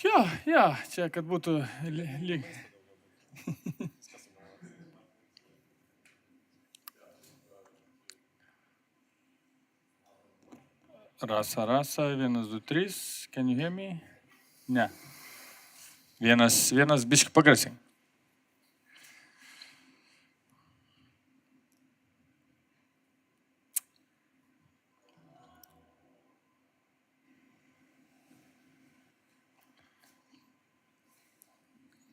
Jo, čia kad būtų lyg. Rasa, 1, 2, 3. Can you hear me? Ne. Vienas biški pagarsink.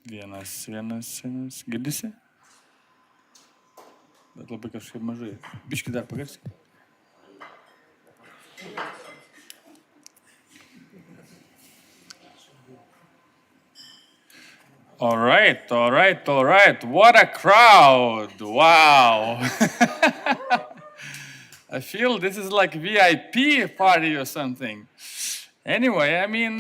Vienas. Girdisi? Bet labai kažkaip mažai. Biški dar pagarsink. All right. What a crowd. Wow. I feel this is like VIP party or something. Anyway, I mean,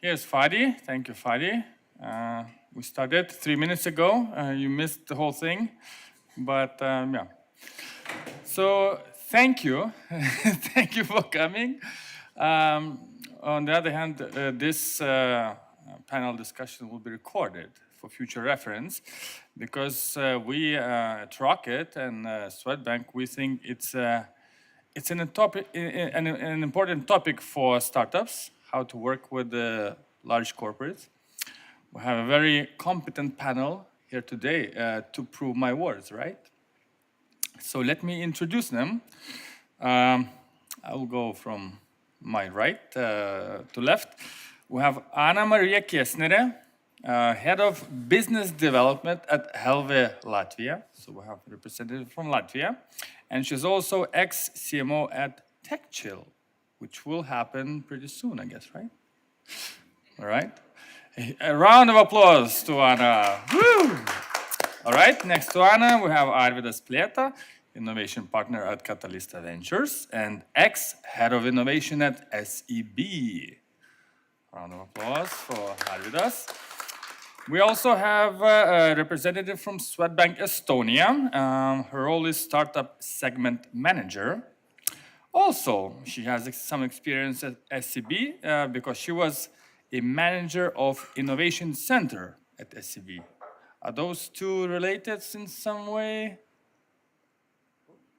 here's Fadi. Thank you, Fadi. We started 3 minutes ago. You missed the whole thing, but yeah. So thank you. Thank you for coming. On the other hand, this panel discussion will be recorded for future reference because we at ROCKIT and Swedbank, we think it's an important topic for startups, how to work with the large corporates. We have a very competent panel here today to prove my words, right? So let me introduce them. I will go from my right to left. We have Marija Kiesnere, Head of Business Development at Helve, Latvia. So we have a representative from Latvia. And she's also ex-CMO at TechChill, which will happen pretty soon, I guess, right? All right. A round of applause to Anna. Woo! All right, next to Anna, we have Arvydas Plėta, Innovation Partner at Katalista Ventures, and ex-Head of Innovation at SEB. Round of applause for Arvydas. We also have a representative from Swedbank Estonia. Her role is Startup Segment Manager. Also, she has some experience at SEB because she was a manager of Innovation Center at SEB. Are those two related in some way?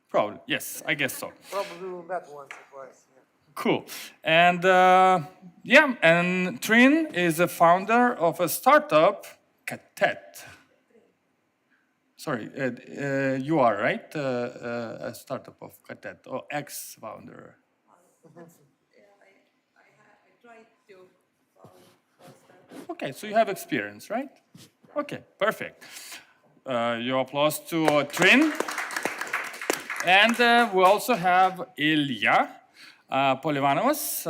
Probably, yes, I guess so. Probably we met once or twice. Yeah. Cool. And and Triin is a founder of a startup, Katet. Sorry, you are, right? A startup of Katet, or ex-founder. I tried to Okay, so you have experience, right? Okay, perfect. Your applause to Triin. And we also have Ilja Polivanovas,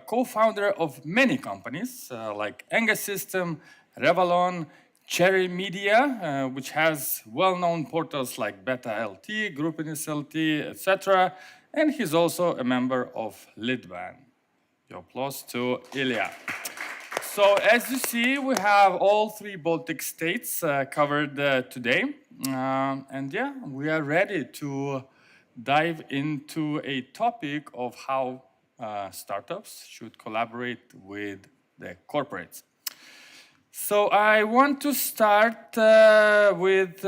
co-founder of many companies like Enga System, Revalon, Cherry Media, which has well-known portals like Beta LT, Gruppinis LT, etc. And he's also a member of Lidban. Your applause to Ilja. So as you see, we have all 3 Baltic states covered today. And yeah, we are ready to dive into a topic of how startups should collaborate with the corporates. So I want to start with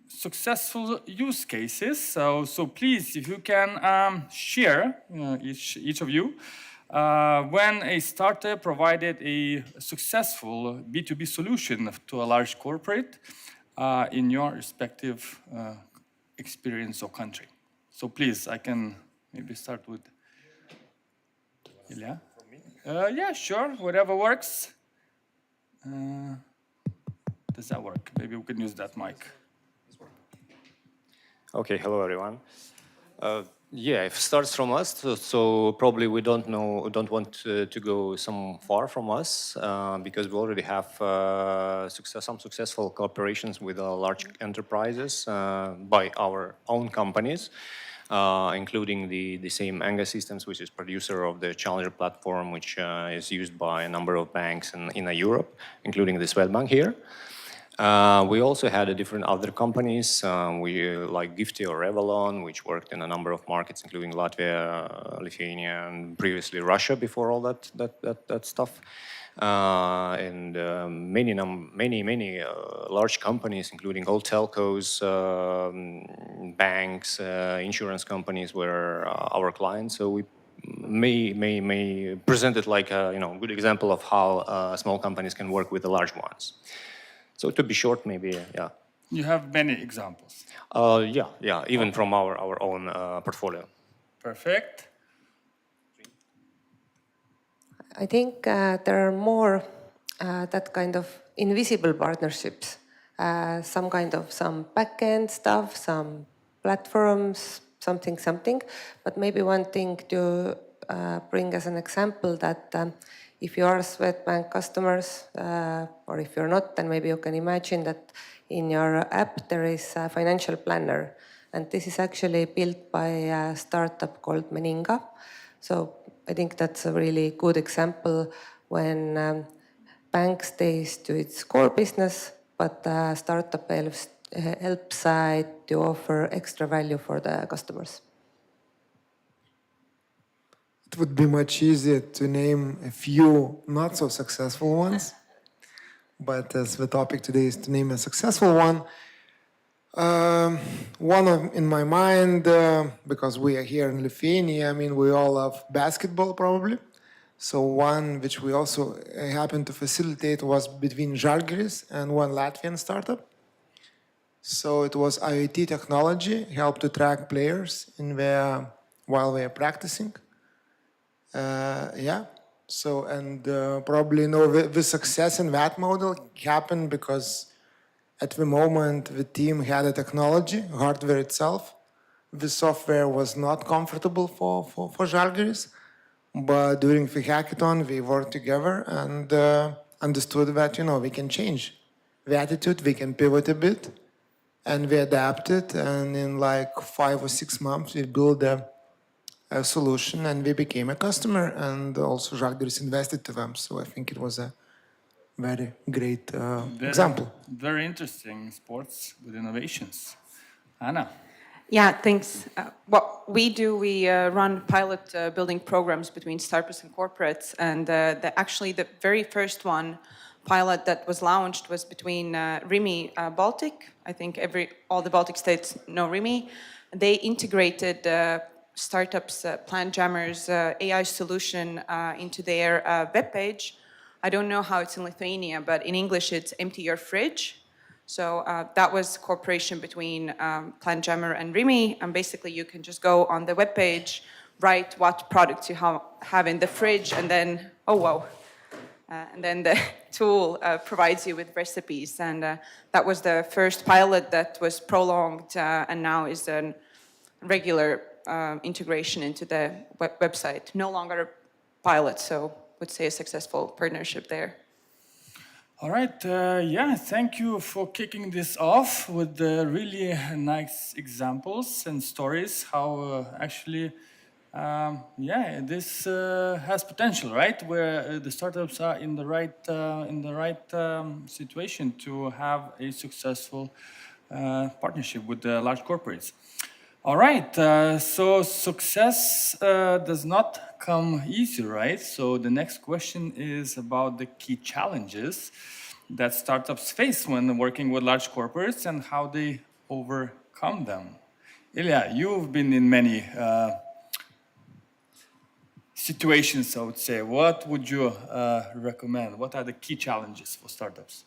successful use cases. So please, if you can share, each of you, when a startup provided a successful B2B solution to a large corporate in your respective experience or country. So please, I can maybe start with Ilja. Yeah, sure, whatever works. Does that work? Maybe we can use that mic. Okay, hello everyone. Yeah, if it starts from us, so probably we don't want to go some far from us because we already have some successful cooperations with large enterprises by our own companies, including the same Enga Systems, which is producer of the Challenger platform, which is used by a number of banks in Europe, including the Swedbank here. We also had different other companies, like Gifty or Revalon, which worked in a number of markets, including Latvia, Lithuania, and previously Russia before all that stuff. And many large companies, including all telcos, banks, insurance companies, were our clients. So we may present it like a good example of how small companies can work with the large ones. So to be short, maybe, yeah. You have many examples. Yeah, even from our own portfolio. Perfect. I think there are more that kind of invisible partnerships. Some back-end stuff, some platforms, something. But maybe one thing to bring as an example that if you are Swedbank customers, or if you're not, then maybe you can imagine that in your app there is a financial planner. And this is actually built by a startup called Enga. So I think that's a really good example when bank stays to its core business, but startup helps to offer extra value for the customers. It would be much easier to name a few not so successful ones. But as the topic today is to name a successful one, in my mind, because we are here in Lithuania, I mean, we all love basketball probably. So one which we also happened to facilitate was between Žalgiris and one Latvian startup. So it was IoT technology, helped to track players while they are practicing. So, and probably the success in that model happened because at the moment the team had a technology, hardware itself. The software was not comfortable for Žalgiris, but during the hackathon we worked together and understood that, we can change the attitude, we can pivot a bit, and we adapted, and in like 5 or 6 months we built a solution and we became a customer, and also Žalgiris invested to them. So I think it was a very great example. Very interesting sports with innovations. Anna. Yeah, thanks. What we do, we run pilot building programs between startups and corporates, and actually the very first pilot that was launched was between Rimi Baltic. I think all the Baltic states know Rimi. They integrated startups, Planjammers AI solution into their webpage. I don't know how it's in Lithuania, but in English it's Empty Your Fridge. So that was cooperation between Planjammer and Rimi, and basically you can just go on the webpage, write what products you have in the fridge, and then, and then the tool provides you with recipes. And that was the first pilot that was prolonged and now is a regular integration into the website. No longer a pilot, so would say a successful partnership there. All right, thank you for kicking this off with the really nice examples and stories, how actually, this has potential, right? Where the startups are in the right situation to have a successful partnership with the large corporates. All right, so success does not come easy, right? So the next question is about the key challenges that startups face when working with large corporates and how they overcome them. Ilya, you've been in many situations, I would say. What would you recommend? What are the key challenges for startups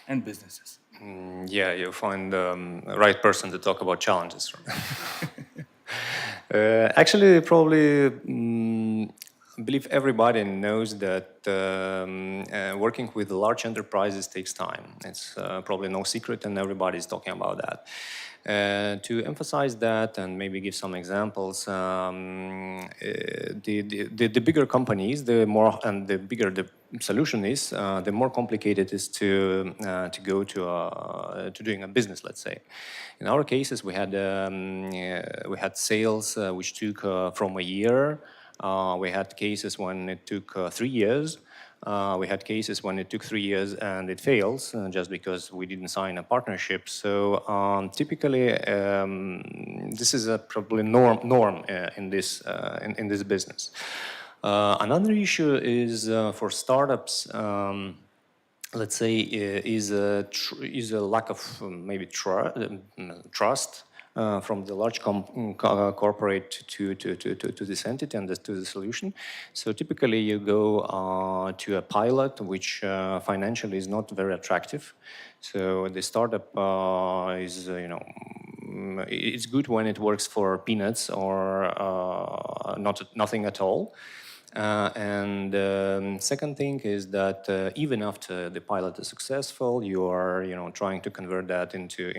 and businesses? You find the right person to talk about challenges. Actually, probably I believe everybody knows that working with large enterprises takes time. It's probably no secret, and everybody's talking about that. To emphasize that and maybe give some examples, the bigger companies, the bigger the solution is, the more complicated it is to go to doing a business, let's say. In our cases, we had sales which took from a year. We had cases when it took 3 years. We had cases when it took 3 years and it fails just because we didn't sign a partnership. So typically, this is probably norm in this business. Another issue is for startups. Let's say is a lack of maybe trust from the large corporate to this entity and to the solution. So typically you go to a pilot which financially is not very attractive. So the startup is, it's good when it works for peanuts or nothing at all. Second thing is that even after the pilot is successful, you are trying to convert that into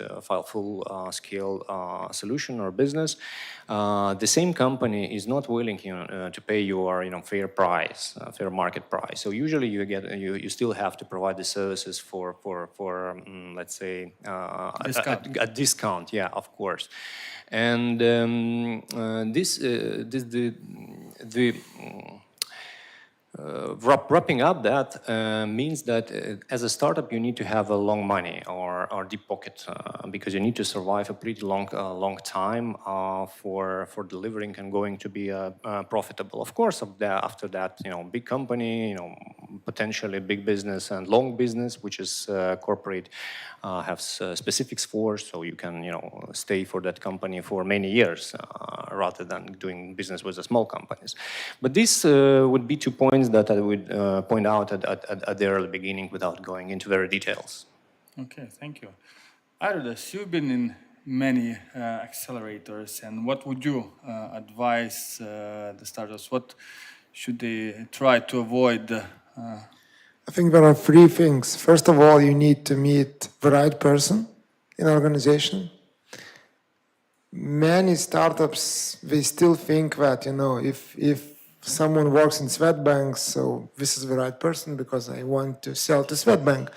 a full scale solution or business. The same company is not willing to pay your fair price, fair market price. So usually you still have to provide the services for let's say a discount. Yeah, of course. And wrapping up that means that as a startup you need to have a long money or deep pocket because you need to survive a pretty long time for delivering and going to be profitable. Of course, after that, big company, potentially big business and long business, which is corporate, have specifics for, so you can stay for that company for many years rather than doing business with the small companies. But this would be 2 points that I would point out at the early beginning without going into very details. Okay, thank you. Arvydas, you've been in many accelerators, and what would you advise the startups? What should they try to avoid? I think there are 3 things. First of all, you need to meet the right person in an organization. Many startups, they still think that, if someone works in Swedbank, so this is the right person because I want to sell to Swedbank.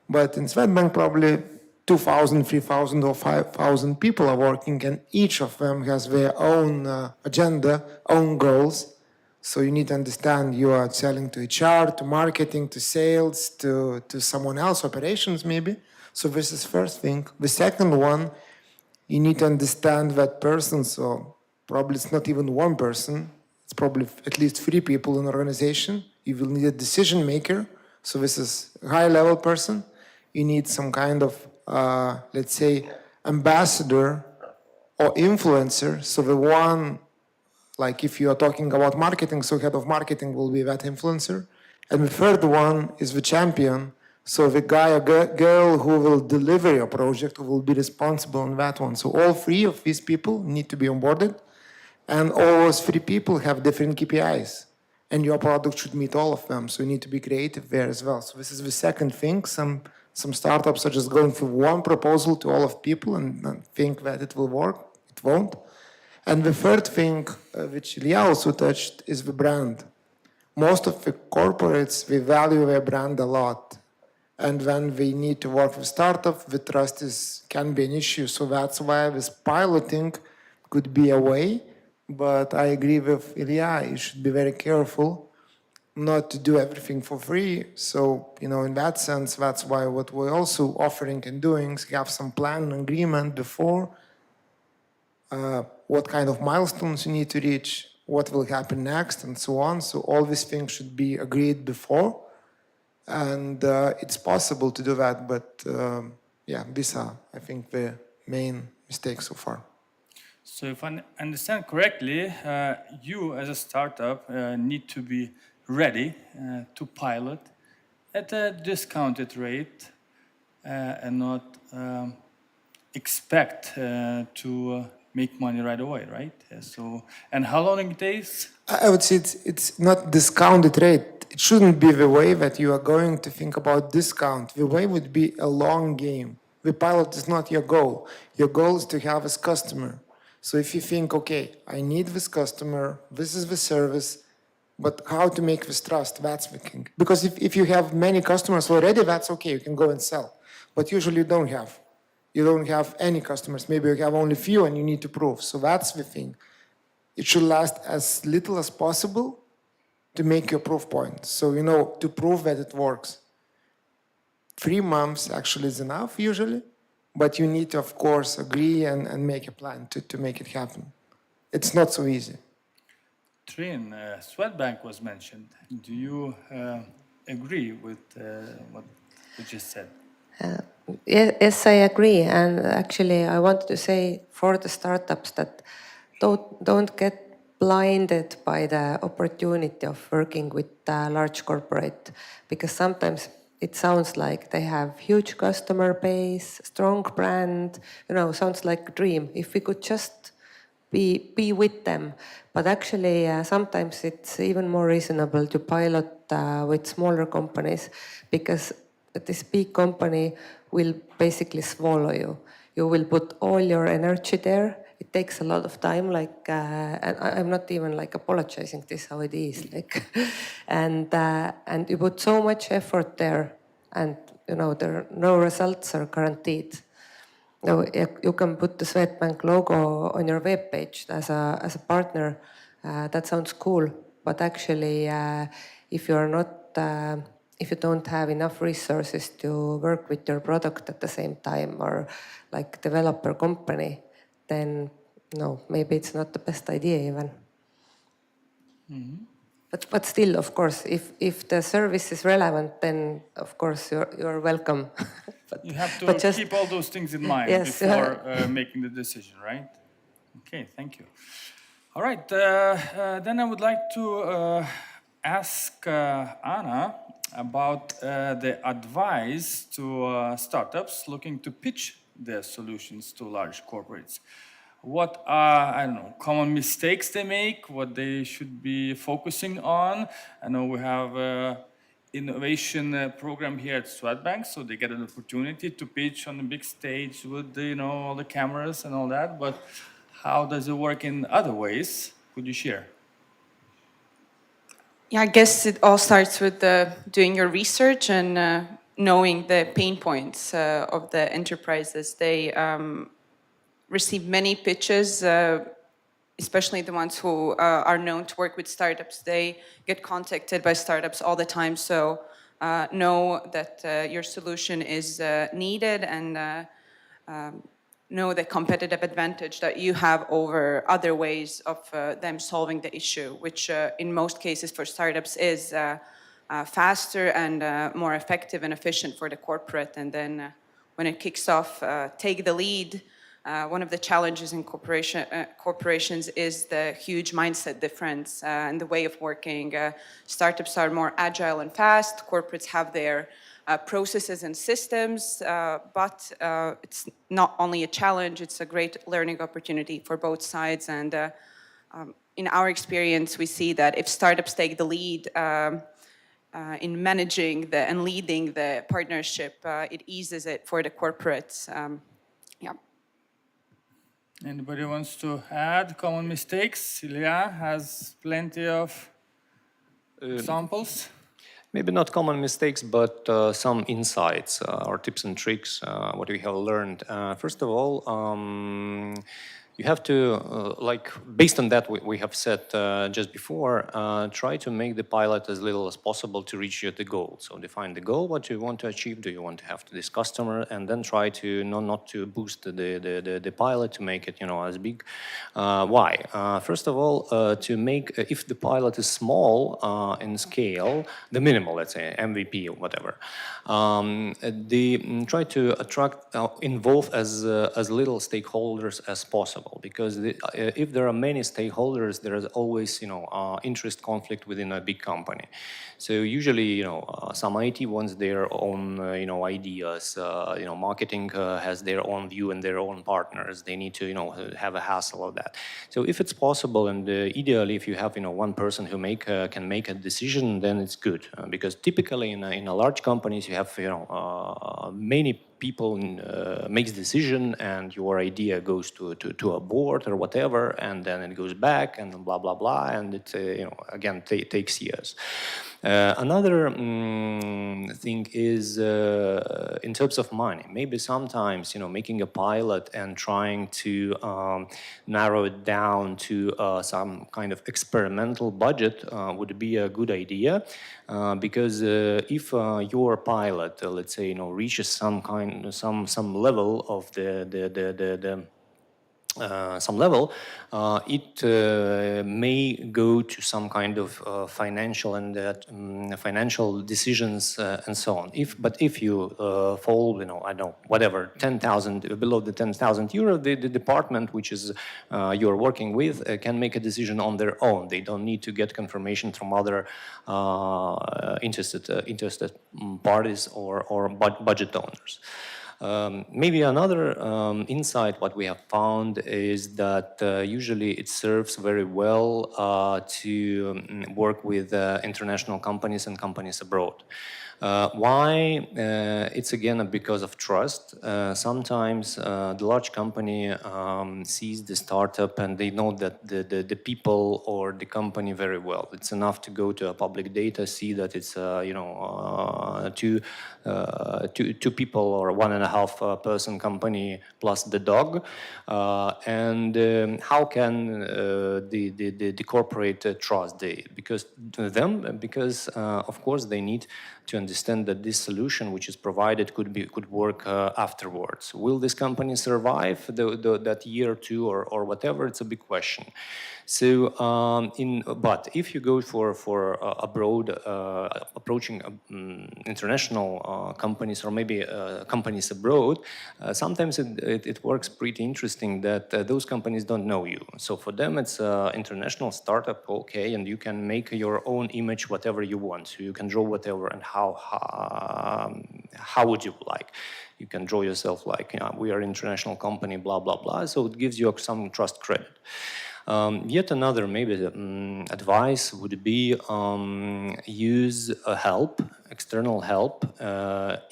But in Swedbank, probably 2,000, 3,000 or 5,000 people are working, and each of them has their own agenda, own goals. So you need to understand you are selling to HR, to marketing, to sales, to someone else, operations maybe. So this is first thing. The second one, you need to understand that person. So probably it's not even one person. It's probably at least 3 people in an organization. You will need a decision maker. So this is a high level person. You need some kind of, let's say, ambassador or influencer. So the one, like if you are talking about marketing, so head of marketing will be that influencer. And the third one is the champion. So the guy or girl who will deliver your project, who will be responsible on that one. So all 3 of these people need to be onboarded. And all those 3 people have different KPIs. And your product should meet all of them. So you need to be creative there as well. So this is the second thing. Some startups are just going for one proposal to all of people and think that it will work. It won't. And the third thing, which Ilya also touched, is the brand. Most of the corporates, they value their brand a lot. And when we need to work with startups, the trust can be an issue. So that's why this piloting could be a way. But I agree with Ilya, you should be very careful not to do everything for free. So, in that sense, that's why what we're also offering and doing is have some plan and agreement before what kind of milestones you need to reach, what will happen next, and so on. So all these things should be agreed before. And it's possible to do that, but these are, I think, the main mistakes so far. So if I understand correctly, you as a startup need to be ready to pilot at a discounted rate and not expect to make money right away, right? So, and how long it takes? I would say it's not discounted rate. It shouldn't be the way that you are going to think about discount. The way would be a long game. The pilot is not your goal. Your goal is to have this customer. So if you think, okay, I need this customer, this is the service, but how to make this trust, that's the thing. Because if you have many customers already, that's okay, you can go and sell. But usually you don't have. You don't have any customers. Maybe you have only few and you need to prove. So that's the thing. It should last as little as possible to make your proof point. So, to prove that it works. 3 months actually is enough usually, but you need to, of course, agree and make a plan to make it happen. It's not so easy. Triin, Swedbank was mentioned. Do you agree with what you just said? Yes, I agree. And actually, I wanted to say for the startups that don't get blinded by the opportunity of working with a large corporate, because sometimes it sounds like they have huge customer base, strong brand, sounds like a dream. If we could just be with them. But actually, sometimes it's even more reasonable to pilot with smaller companies, because this big company will basically swallow you. You will put all your energy there. It takes a lot of time, and I'm not even apologizing. This is how it is, and you put so much effort there, and there no results are guaranteed. No, you can put the Swedbank logo on your web page as a partner. That sounds cool, but actually, if if you don't have enough resources to work with your product at the same time, or develop your company, then no, maybe it's not the best idea even. But still, of course, if the service is relevant, then of course you're welcome. You have to keep all those things in mind before making the decision, right? Okay, thank you. All right, then I would like to ask Anna about the advice to startups looking to pitch their solutions to large corporates. What are, common mistakes they make, what they should be focusing on? I know we have an innovation program here at Swedbank, so they get an opportunity to pitch on a big stage with, all the cameras and all that, but how does it work in other ways? Could you share? Yeah, I guess it all starts with doing your research and knowing the pain points of the enterprises. They receive many pitches, especially the ones who are known to work with startups. They get contacted by startups all the time, so know that your solution is needed, and know the competitive advantage that you have over other ways of them solving the issue, which in most cases for startups is faster and more effective and efficient for the corporate. And then when it kicks off, take the lead. One of the challenges in corporations is the huge mindset difference and the way of working. Startups are more agile and fast. Corporates have their processes and systems, but it's not only a challenge, it's a great learning opportunity for both sides. And in our experience, we see that if startups take the lead in managing and leading the partnership, it eases it for the corporates. Yeah. Anybody wants to add common mistakes? Ilya has plenty of examples. Maybe not common mistakes, but some insights or tips and tricks, what we have learned. First of all, you have to, based on that we have said just before, try to make the pilot as little as possible to reach the goal. So define the goal, what you want to achieve, do you want to have to this customer, and then try to not to boost the pilot to make it as big. Why? First of all, to make, if the pilot is small in scale, the minimal, let's say MVP or whatever, try to involve as little stakeholders as possible. Because if there are many stakeholders, there is always, interest conflict within a big company. So usually, some IT wants their own, ideas. Marketing has their own view and their own partners. They need to, have a hassle of that. So if it's possible, and ideally, if you have, one person who can make a decision, then it's good. Because typically in a large companies, you have, many people makes decision, and your idea goes to a board or whatever, and then it goes back and blah blah blah, and it again takes years. Another thing is in terms of money. Maybe sometimes, making a pilot and trying to narrow it down to some kind of experimental budget would be a good idea, because if your pilot, let's say, reaches some level of some level, it may go to some kind of financial and financial decisions and so on. But if you fall, I don't know, whatever, 10,000 below the 10,000 euro, the department which is you're working with can make a decision on their own. They don't need to get confirmation from other interested parties or budget owners. Maybe another insight what we have found is that usually it serves very well to work with international companies and companies abroad. Why? It's again because of trust. Sometimes the large company sees the startup and they know that the people or the company very well. It's enough to go to a public data, see that it's two people or 1.5 person company plus the dog, and how can the corporate trust because of course they need to understand that this solution which is provided could work afterwards. Will this company survive that year or two or whatever? It's a big question. So, but if you go for abroad, approaching international companies or maybe companies abroad, sometimes it works pretty interesting that those companies don't know you. So for them, it's an international startup, okay, and you can make your own image whatever you want. So you can draw whatever and how would you like. You can draw yourself like, we are an international company, blah, blah, blah. So it gives you some trust credit. Yet another maybe advice would be use external help,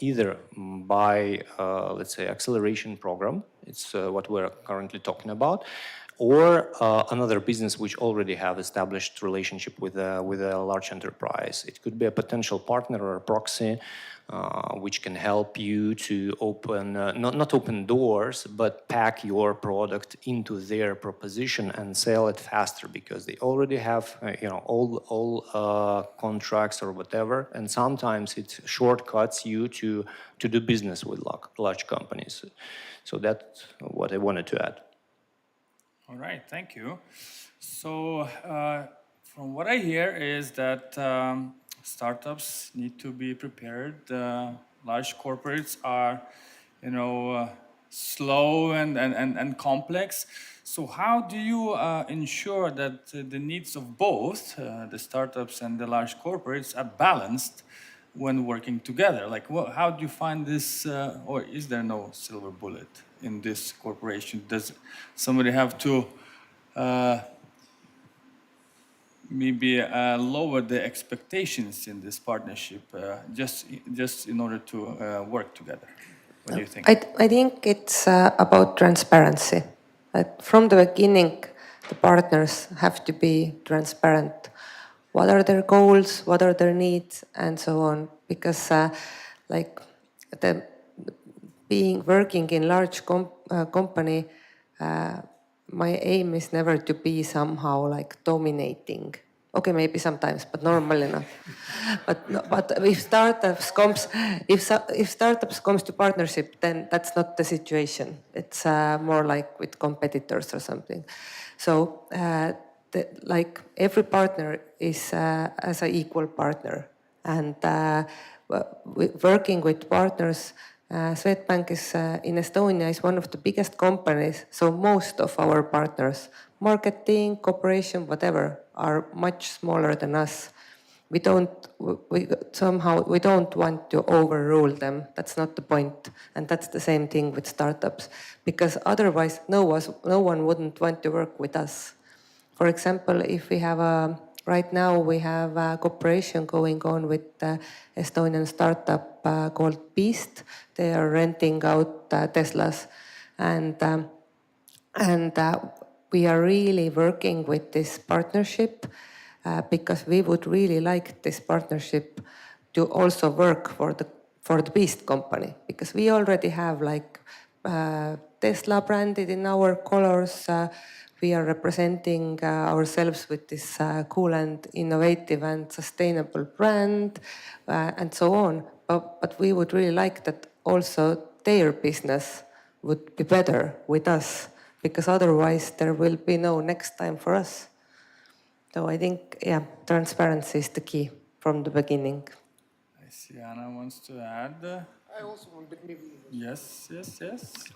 either by, let's say, acceleration program. It's what we're currently talking about, or another business which already have established relationship with a large enterprise. It could be a potential partner or a proxy, which can help you to open, not open doors, but pack your product into their proposition and sell it faster because they already have, all contracts or whatever. And sometimes it shortcuts you to do business with large companies. So that's what I wanted to add. All right, thank you. So from what I hear is that startups need to be prepared. Large corporates are, slow and complex. So how do you ensure that the needs of both the startups and the large corporates are balanced when working together? Like, how do you find this, or is there no silver bullet in this corporation? Does somebody have to maybe lower the expectations in this partnership just in order to work together? What do you think? I think it's about transparency. From the beginning, the partners have to be transparent. What are their goals? What are their needs? And so on. Because working in large company, my aim is never to be somehow like dominating. Okay, maybe sometimes, but normally not. But if startups comes to partnership, then that's not the situation. It's more like with competitors or something. So every partner is as an equal partner, and working with partners. Swedbank is in Estonia is one of the biggest companies, so most of our partners, marketing, cooperation, whatever, are much smaller than us. We don't want to overrule them. That's not the point, and that's the same thing with startups, because otherwise no one wouldn't want to work with us. For example, if we have right now we have a cooperation going on with Estonian startup called Beast. They are renting out Teslas, and we are really working with this partnership because we would really like this partnership to also work for the Beast company, because we already have like Tesla branded in our colors. We are representing ourselves with this cool and innovative and sustainable brand, and so on. But we would really like that also their business would be better with us, because otherwise there will be no next time for us. So I think, yeah, transparency is the key from the beginning. I see Anna wants to add. I also want, but maybe. Yes.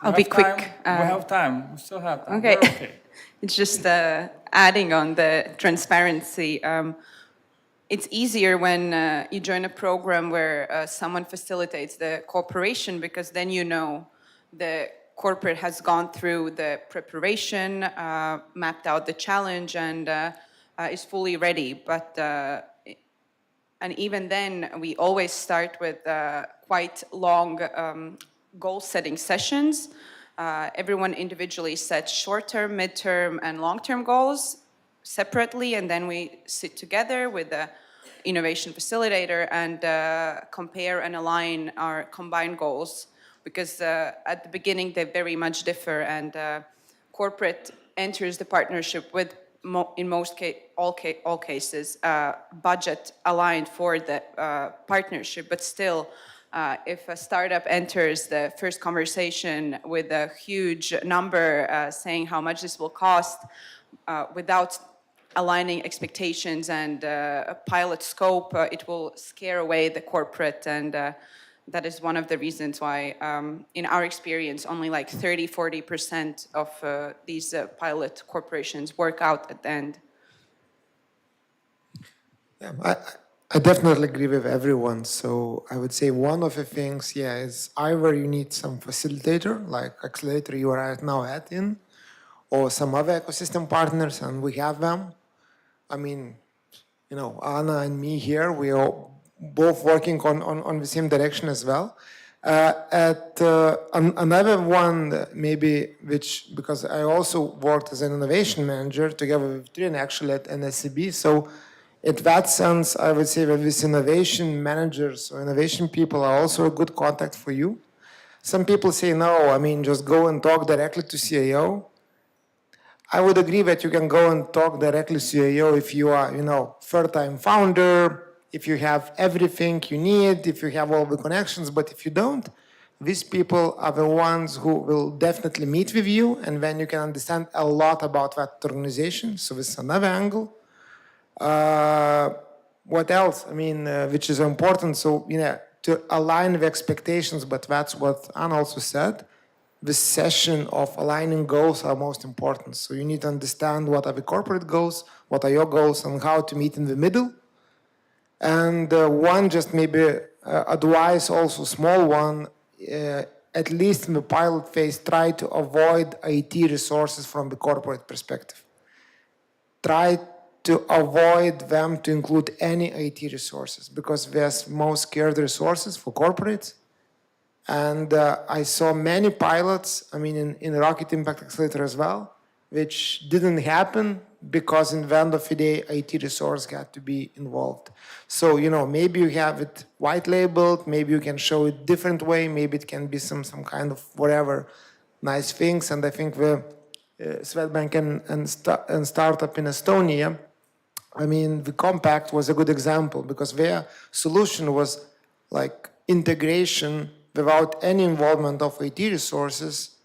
I'll We be have quick. time. We have time. We still have time. Okay. We're okay. It's just adding on the transparency. It's easier when you join a program where someone facilitates the cooperation, because then you know the corporate has gone through the preparation, mapped out the challenge, and is fully ready. And even then, we always start with quite long goal-setting sessions. Everyone individually sets short-term, mid-term, and long-term goals separately, and then we sit together with the innovation facilitator and compare and align our combined goals, because at the beginning they very much differ, and corporate enters the partnership with in all cases budget aligned for the partnership, but still if a startup enters the first conversation with a huge number saying how much this will cost without aligning expectations and a pilot scope, it will scare away the corporate, and that is one of the reasons why, in our experience, only like 30-40% of these pilot corporations work out at the end. Yeah, I definitely agree with everyone. So I would say one of the things, is either you need some facilitator, like accelerator you are right now in, or some other ecosystem partners, and we have them. I mean, Anna and me here, we are both working on the same direction as well. Another one, maybe, because I also worked as an innovation manager together with Triin actually at NSCB. So in that sense, I would say that these innovation managers or innovation people are also a good contact for you. Some people say, no, just go and talk directly to CIO. I would agree that you can go and talk directly to CIO if you are, third-time founder, if you have everything you need, if you have all the connections. But if you don't, these people are the ones who will definitely meet with you, and then you can understand a lot about that organization. So this is another angle. What else? Which is important. So, to align the expectations, but that's what Anna also said. The session of aligning goals are most important. So you need to understand what are the corporate goals, what are your goals, and how to meet in the middle. And one just maybe advice, also small one, at least in the pilot phase, try to avoid IT resources from the corporate perspective. Try to avoid them to include any IT resources, because there's most scared resources for corporates. And I saw many pilots, in ROCKIT Impact Accelerator as well, which didn't happen because in the end of the day, IT resource had to be involved. So, maybe you have it white labeled, maybe you can show it different way, maybe it can be some kind of whatever nice things. And I think the Swedbank and startup in Estonia, the Compact was a good example, because their solution was like integration without any involvement of IT resources,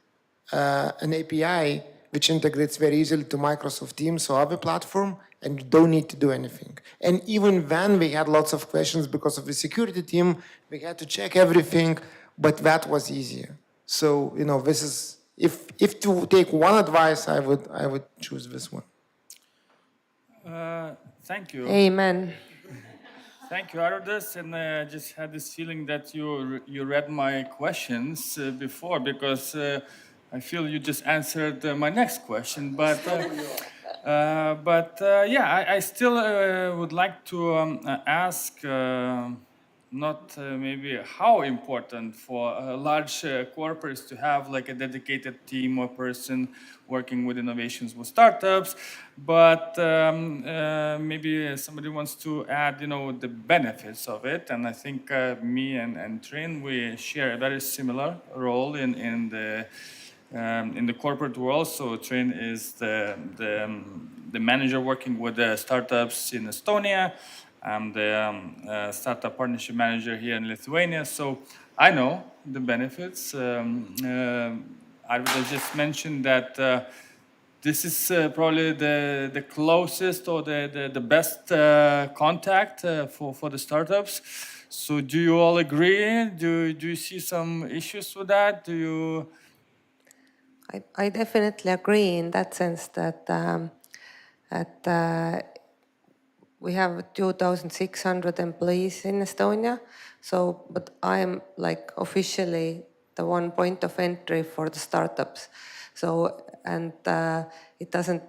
an API which integrates very easily to Microsoft Teams or other platform, and you don't need to do anything. And even then we had lots of questions because of the security team. We had to check everything, but that was easier. So, this is, if to take one advice, I would choose this one. Thank you. Amen. Thank you, Arvydas, and I just had this feeling that you read my questions before, because I feel you just answered my next question. But I still would like to ask not maybe how important for large corporates to have like a dedicated team or person working with innovations with startups, but maybe somebody wants to add, the benefits of it. And I think me and Triin, we share a very similar role in the corporate world. So Triin is the manager working with the startups in Estonia. I'm the startup partnership manager here in Lithuania. So I know the benefits. Arvydas just mentioned that this is probably the closest or the best contact for the startups. So do you all agree? Do you see some issues with that? Do you? I definitely agree in that sense that we have 2,600 employees in Estonia. So, but I'm like officially the one point of entry for the startups. So, and it doesn't,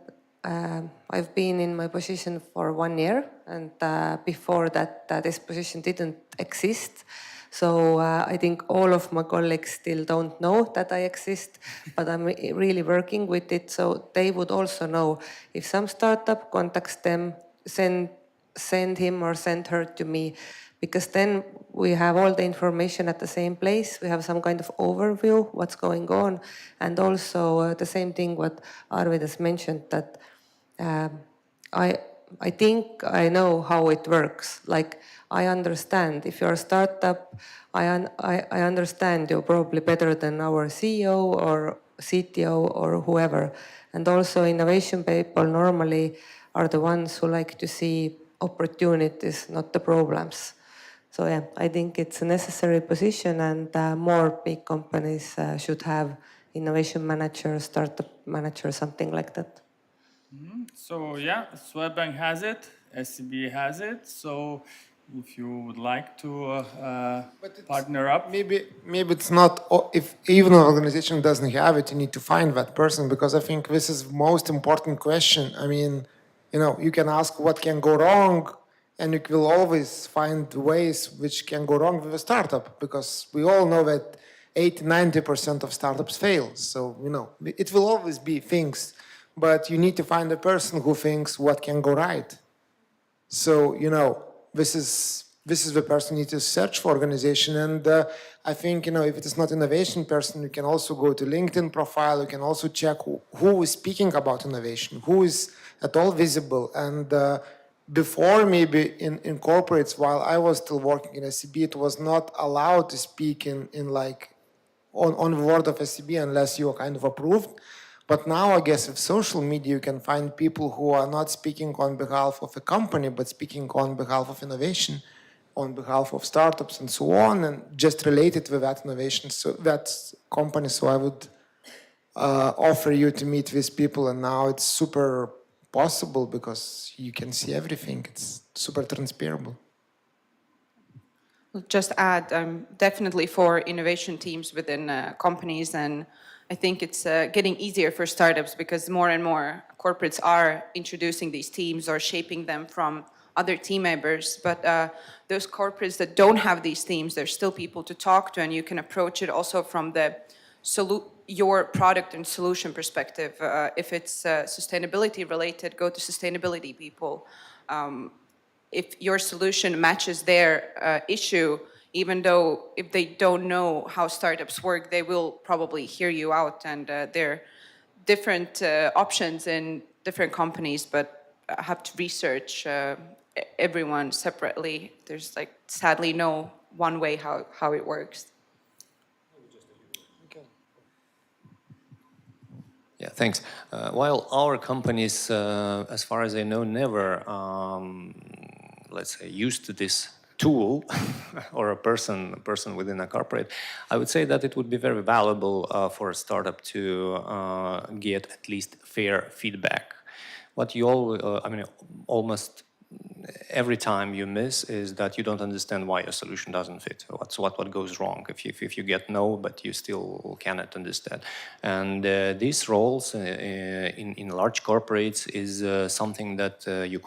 I've been in my position for 1 year, and before that, this position didn't exist. So I think all of my colleagues still don't know that I exist, but I'm really working with it. So they would also know if some startup contacts them, send him or send her to me, because then we have all the information at the same place. We have some kind of overview what's going on, and also the same thing what Arvydas mentioned, that I think I know how it works. Like I understand if you're a startup, I understand you probably better than our CEO or CTO or whoever. And also innovation people normally are the ones who like to see opportunities, not the problems. So yeah, I think it's a necessary position, and more big companies should have innovation manager, startup manager, something like that. So yeah, Swedbank has it, SEB has it. So if you would like to partner up, Maybe it's not, if even an organization doesn't have it, you need to find that person, because I think this is the most important question. I mean, you can ask what can go wrong, and you will always find ways which can go wrong with a startup, because we all know that 80-90% of startups fail. So, it will always be things, but you need to find a person who thinks what can go right. So, this is the person you need to search for organization. And I think, if it is not innovation person, you can also go to LinkedIn profile. You can also check who is speaking about innovation, who is at all visible. And before, maybe in corporates, while I was still working in SEB, it was not allowed to speak on the word of SEB unless you are kind of approved. But now, I guess, with social media, you can find people who are not speaking on behalf of a company, but speaking on behalf of innovation, on behalf of startups and so on, and just related with that innovation, so that company. So I would offer you to meet these people, and now it's super possible because you can see everything. It's super transparable. I'll just add, I'm definitely for innovation teams within companies, and I think it's getting easier for startups because more and more corporates are introducing these teams or shaping them from other team members. But those corporates that don't have these teams, there's still people to talk to, and you can approach it also from the your product and solution perspective. If it's sustainability related, go to sustainability people. If your solution matches their issue, even though if they don't know how startups work, they will probably hear you out. And there are different options in different companies, but I have to research everyone separately. There's sadly no one way how it works. Yeah, thanks. While our companies, as far as I know, never, let's say, used this tool or a person within a corporate, I would say that it would be very valuable for a startup to get at least fair feedback. What you all, almost every time you miss is that you don't understand why your solution doesn't fit. What goes wrong if you get no, but you still cannot understand. And these roles in large corporates is something that you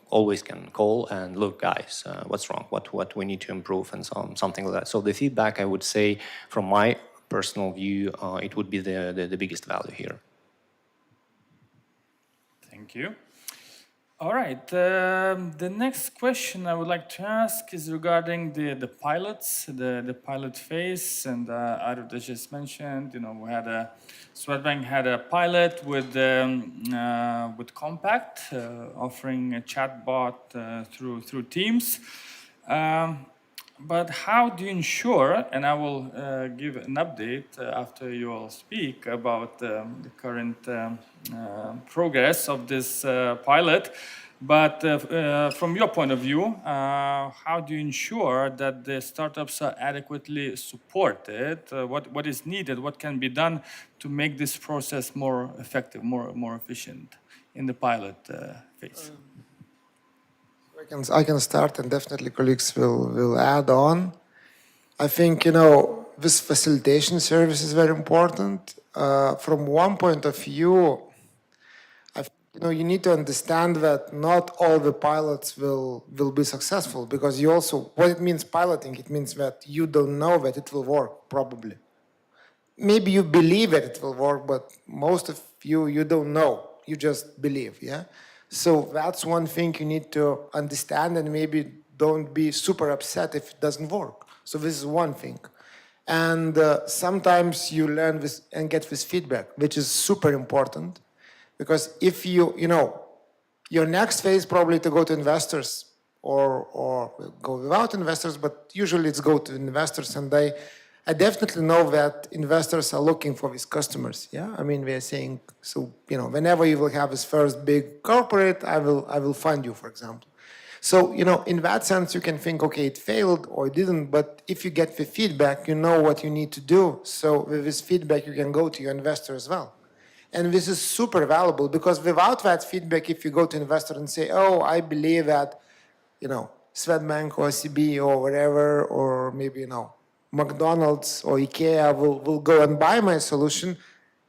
always can call and look, guys, what's wrong? What we need to improve, and something like that. So the feedback, I would say, from my personal view, it would be the biggest value here. Thank you. All right. The next question I would like to ask is regarding the pilots, the pilot phase, and Arvydas just mentioned. Swedbank had a pilot with Compact, offering a chatbot through Teams. But how do you ensure, and I will give an update after you all speak about the current progress of this pilot, but from your point of view, how do you ensure that the startups are adequately supported? What is needed? What can be done to make this process more effective, more efficient in the pilot phase? I can start, and definitely colleagues will add on. I think, this facilitation service is very important. From one point of view, you need to understand that not all the pilots will be successful, because what it means piloting, it means that you don't know that it will work, probably. Maybe you believe that it will work, but most of you don't know. You just believe, yeah? So that's one thing you need to understand, and maybe don't be super upset if it doesn't work. So this is one thing. And sometimes you learn this and get this feedback, which is super important. Because if your next phase probably to go to investors or go without investors, but usually it's go to investors. And I definitely know that investors are looking for these customers. Yeah, I mean, they're saying, so, whenever you will have this first big corporate, I will fund you, for example. So, in that sense, you can think, okay, it failed or it didn't, but if you get the feedback, you know what you need to do. So with this feedback, you can go to your investor as well. And this is super valuable, because without that feedback, if you go to investor and say, oh, I believe that, Swedbank or CB or whatever, or maybe, McDonald's or IKEA will go and buy my solution,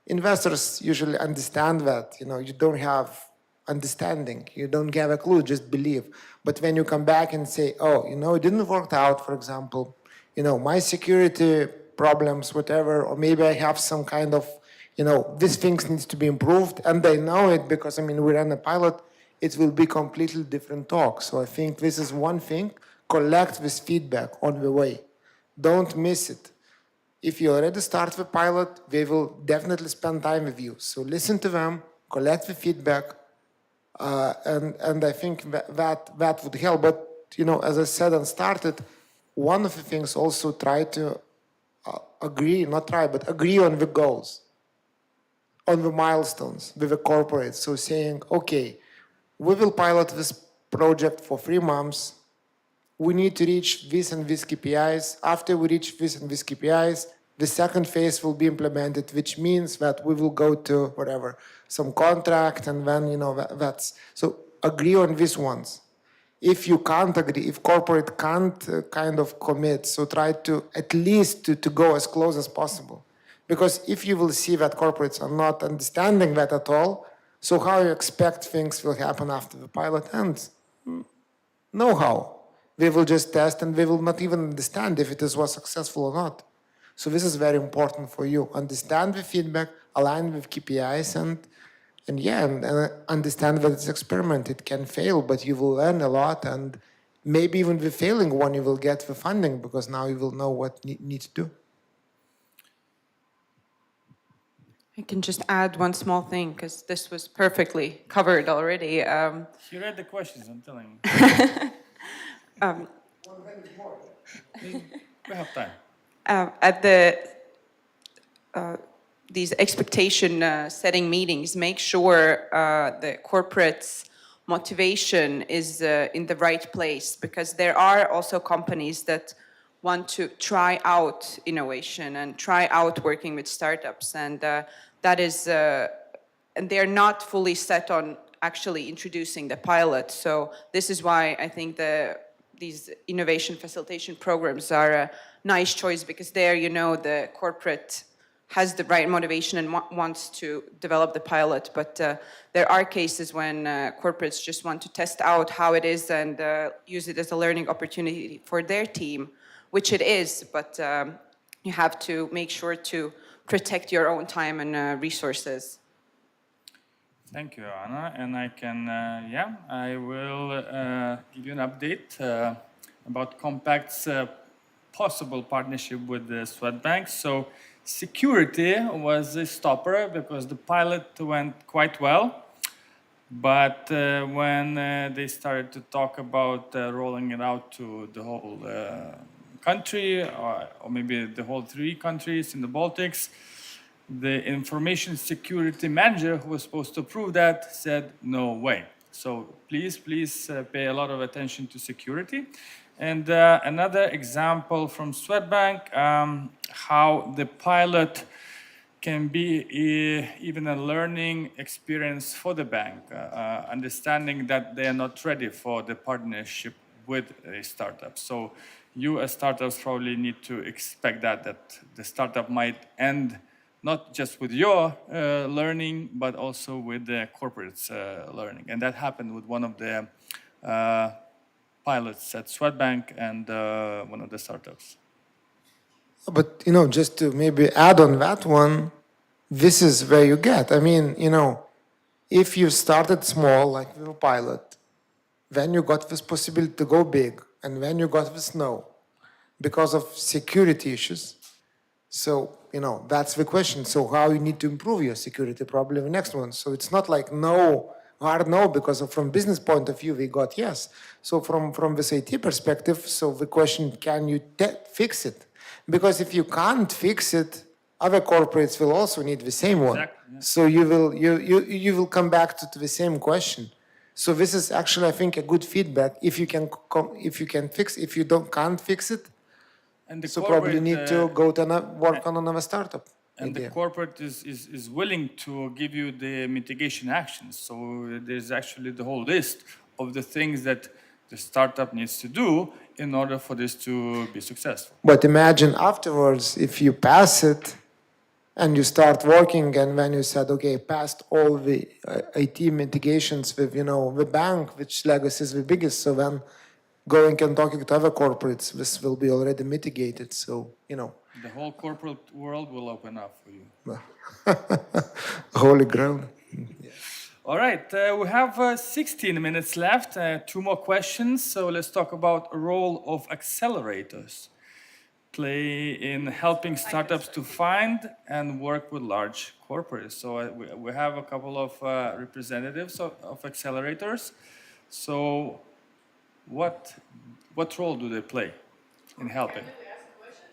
investors usually understand that, you don't have understanding, you don't have a clue, just believe. But when you come back and say, oh, it didn't work out, for example, my security problems, whatever, or maybe I have some kind of, these things needs to be improved, and they know it because, we ran a pilot, it will be completely different talk. So I think this is one thing, collect this feedback on the way. Don't miss it. If you already start the pilot, they will definitely spend time with you. So listen to them, collect the feedback, and I think that would help. But, as I said and started, one of the things also try to agree on the goals, on the milestones with the corporate. So saying, okay, we will pilot this project for 3 months. We need to reach this and this KPIs. After we reach this and this KPIs, the second phase will be implemented, which means that we will go to whatever, some contract, and then, that's, so agree on these ones. If you can't agree, if corporate can't kind of commit, so try to at least to go as close as possible. Because if you will see that corporates are not understanding that at all, so how you expect things will happen after the pilot ends? No how. They will just test, and they will not even understand if it was successful or not. So this is very important for you. Understand the feedback, align with KPIs, and understand that it's an experiment. It can fail, but you will learn a lot, and maybe even the failing one, you will get the funding, because now you will know what you need to do. I can just add one small thing, because this was perfectly covered already. He read the questions, I'm telling you. We have time. At these expectation setting meetings, make sure the corporate's motivation is in the right place, because there are also companies that want to try out innovation and try out working with startups, and that is and they're not fully set on actually introducing the pilot. So this is why I think these innovation facilitation programs are a nice choice, because there, you know, the corporate has the right motivation and wants to develop the pilot. But there are cases when corporates just want to test out how it is and use it as a learning opportunity for their team, which it is, but you have to make sure to protect your own time and resources. Thank you, Anna. And I can, I will give you an update about Compact's possible partnership with the Swedbank. So security was a stopper because the pilot went quite well. But when they started to talk about rolling it out to the whole country, or maybe the whole 3 countries in the Baltics, the information security manager who was supposed to approve that said no way. So please pay a lot of attention to security. And another example from Swedbank, how the pilot can be even a learning experience for the bank, understanding that they are not ready for the partnership with a startup. So you as startups probably need to expect that the startup might end not just with your learning, but also with the corporate's learning. And that happened with one of the pilots at Swedbank and one of the startups. But, you know, just to maybe add on that one, this is where you get. I mean, you know, if you started small, like with a pilot, then you got this possibility to go big, and then you got this no, because of security issues. So, you know, that's the question. So how you need to improve your security, probably the next one. So it's not like no, hard no, because from business point of view, we got yes. So from this IT perspective, so the question, can you fix it? Because if you can't fix it, other corporates will also need the same one. Exactly, yeah. So you will come back to the same question. So this is actually, I think, a good feedback. If you can fix, if you can't fix it, and the so probably need to go to work on another startup. And the corporate is willing to give you the mitigation actions. So there's actually the whole list of the things that the startup needs to do in order for this to be successful. But imagine afterwards, if you pass it and you start working, and when you said, okay, passed all the IT mitigations with, you know, the bank, which legacy is the biggest, so then going and talking to other corporates, this will be already mitigated. So, you know. The whole corporate world will open up for you. Holy ground. Yeah. All right, we have 16 minutes left, 2 more questions. So let's talk about the role of accelerators play in helping startups to find and work with large corporates. So we have a couple of representatives of accelerators. So what role do they play in helping? Can we ask a question?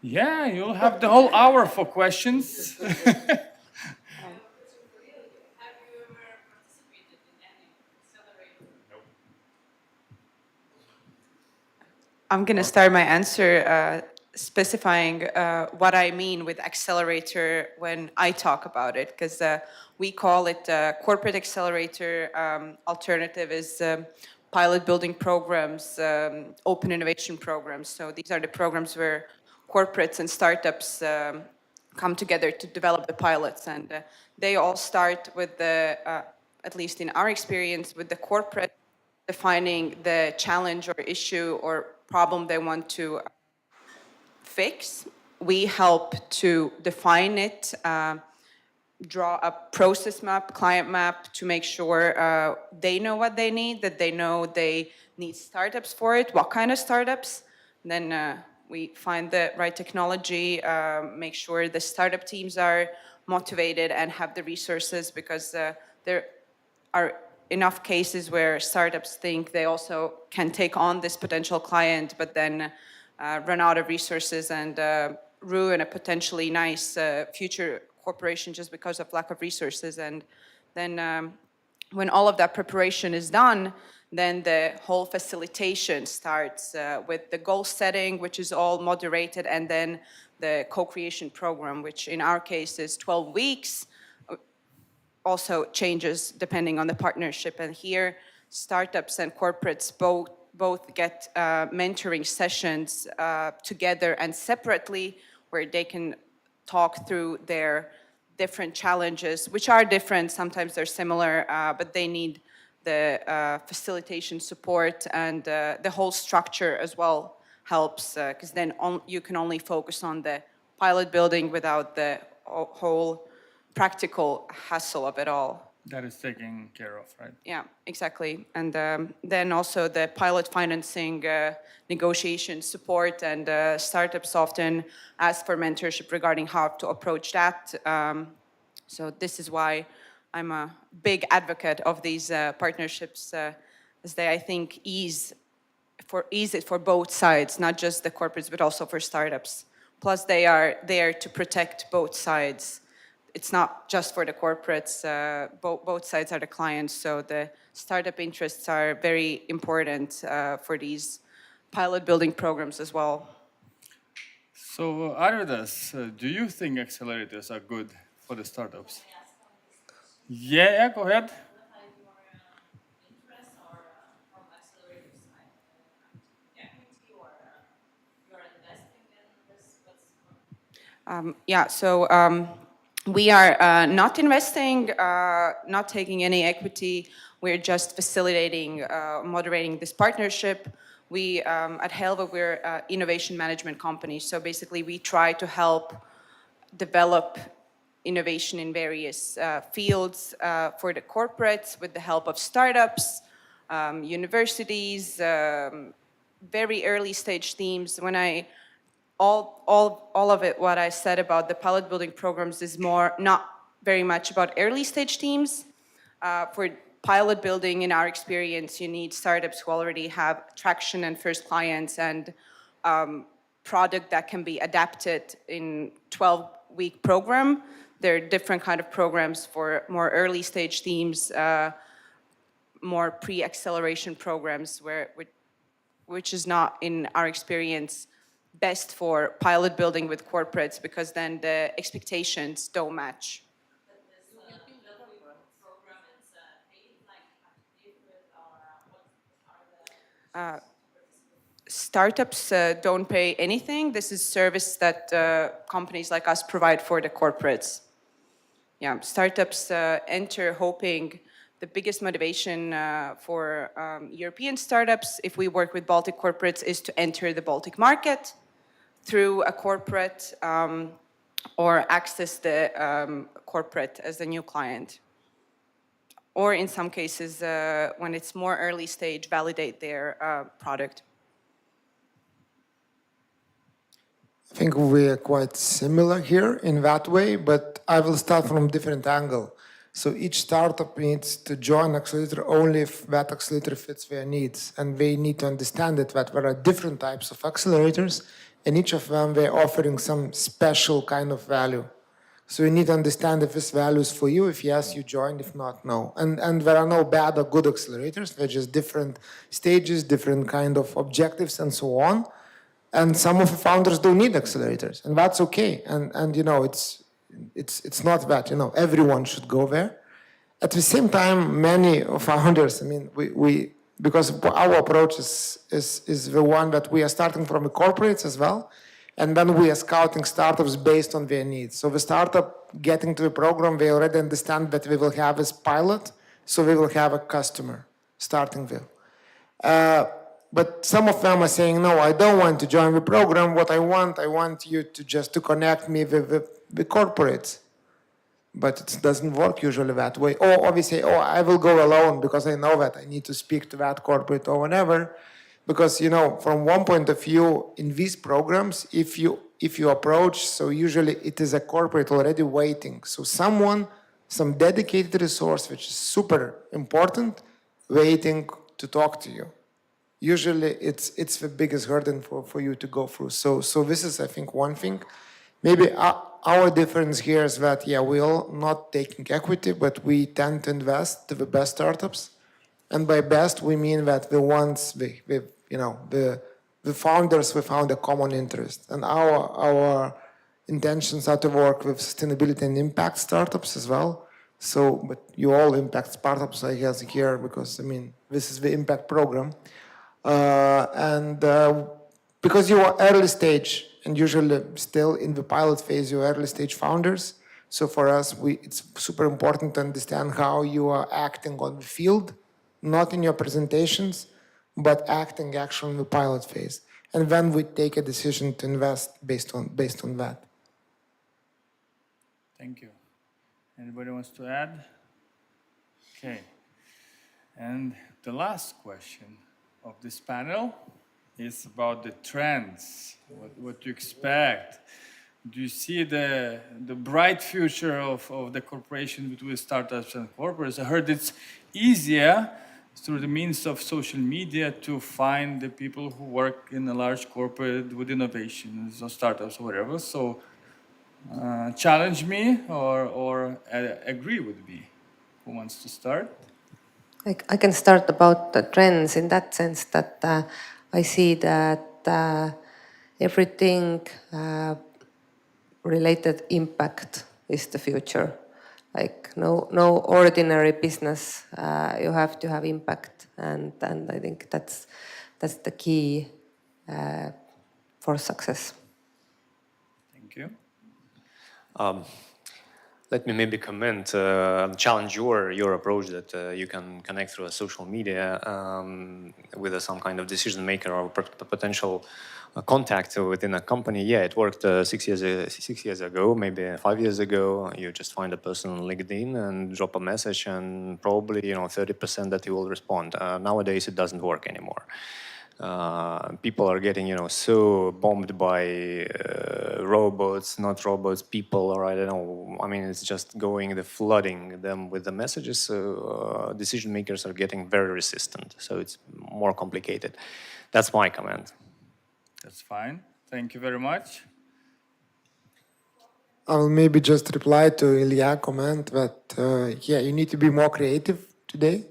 Yeah, you'll have the whole hour for questions. Have you ever participated in any accelerator? Nope. I'm going to start my answer specifying what I mean with accelerator when I talk about it, because we call it corporate accelerator. Alternative is pilot building programs, open innovation programs. So these are the programs where corporates and startups come together to develop the pilots. And they all start with the, at least in our experience, with the corporate defining the challenge or issue or problem they want to fix. We help to define it, draw a process map, client map, to make sure they know what they need, that they know they need startups for it, what kind of startups. Then we find the right technology, make sure the startup teams are motivated and have the resources, because there are enough cases where startups think they also can take on this potential client, but then run out of resources and ruin a potentially nice future corporation just because of lack of resources. And then when all of that preparation is done, then the whole facilitation starts with the goal setting, which is all moderated, and then the co-creation program, which in our case is 12 weeks. also changes depending on the partnership. And here, startups and corporates both get mentoring sessions together and separately, where they can talk through their different challenges, which are different. Sometimes they're similar, but they need the facilitation support, and the whole structure as well helps, because then you can only focus on the pilot building without the whole practical hassle of it all. That is taken care of, right? Yeah, exactly. And then also the pilot financing, negotiation support, and startups often ask for mentorship regarding how to approach that. So this is why I'm a big advocate of these partnerships, as they, I think, ease it for both sides, not just the corporates, but also for startups. Plus, they are there to protect both sides. It's not just for the corporates, both sides are the clients, so the startup interests are very important for these pilot building programs as well. So, Arvydas, do you think accelerators are good for the startups? Yeah, go ahead. Interest or from accelerator side, equity or you're investing in this? We are not investing, not taking any equity. We're just facilitating, moderating this partnership. We, at Helve, we're an innovation management company. So basically, we try to help develop innovation in various fields for the corporates with the help of startups, universities, very early stage teams. When all of it, what I said about the pilot building programs is more, not very much about early stage teams. For pilot building, in our experience, you need startups who already have traction and first clients and product that can be adapted in 12-week program. There are different kind of programs for more early stage teams, more pre-acceleration programs, which is not, in our experience, best for pilot building with corporates, because then the expectations don't match. Program is paid, like active with, or what are the Startups don't pay anything. This is service that companies like us provide for the corporates. Yeah, startups enter hoping. The biggest motivation for European startups, if we work with Baltic corporates, is to enter the Baltic market through a corporate or access the corporate as a new client. Or in some cases, when it's more early stage, validate their product. I think we are quite similar here in that way, but I will start from a different angle. So each startup needs to join accelerator only if that accelerator fits their needs. And they need to understand that there are different types of accelerators, and each of them they're offering some special kind of value. So you need to understand if this value is for you. If yes, you join. If not, no. And there are no bad or good accelerators. They're just different stages, different kind of objectives, and so on. And some of the founders don't need accelerators, and that's okay. And you know, it's not that, you know, everyone should go there. At the same time, many founders, I mean, we because our approach is the one that we are starting from the corporates as well, and then we are scouting startups based on their needs. So the startup getting to the program, they already understand that we will have this pilot, so we will have a customer starting there. But some of them are saying, no, I don't want to join the program. What I want you to just to connect me with the corporates. But it doesn't work usually that way. Or we say, oh, I will go alone because I know that I need to speak to that corporate or whatever. Because, you know, from one point of view, in these programs, if you approach, so usually it is a corporate already waiting. So some dedicated resource, which is super important, waiting to talk to you. Usually it's the biggest hurdle for you to go through. So this is, I think, one thing. Maybe our difference here is that, yeah, we're all not taking equity, but we tend to invest to the best startups. And by best, we mean that the ones, the founders, we found a common interest. And our intentions are to work with sustainability and impact startups as well, So, but you all impact startups, I guess, here, because, I mean, this is the impact program. Because you are early stage, and usually still in the pilot phase, you're early stage founders. So for us, it's super important to understand how you are acting on the field, not in your presentations, but acting actually in the pilot phase. And then we take a decision to invest based on that. Thank you. Anybody wants to add? Okay. And the last question of this panel is about the trends, what you expect. Do you see the bright future of the cooperation between startups and corporates? I heard it's easier through the means of social media to find the people who work in a large corporate with innovations or startups or whatever. So challenge me or agree with me. Who wants to start? I can start about the trends in that sense that I see that everything related impact is the future. Like no ordinary business. You have to have impact, and I think that's the key for success. Thank you. Let me maybe comment, challenge your approach that you can connect through a social media with some kind of decision maker or potential contact within a company. Yeah, it worked 6 years ago, maybe 5 years ago. You just find a person on LinkedIn and drop a message, and probably 30% that he will respond. Nowadays, it doesn't work anymore. People are getting, so bombed by robots, not robots, people, or I don't know. I mean, it's just flooding them with the messages. So decision makers are getting very resistant. So it's more complicated. That's my comment. That's fine. Thank you very much. I'll maybe just reply to Ilya comment that, yeah, you need to be more creative today.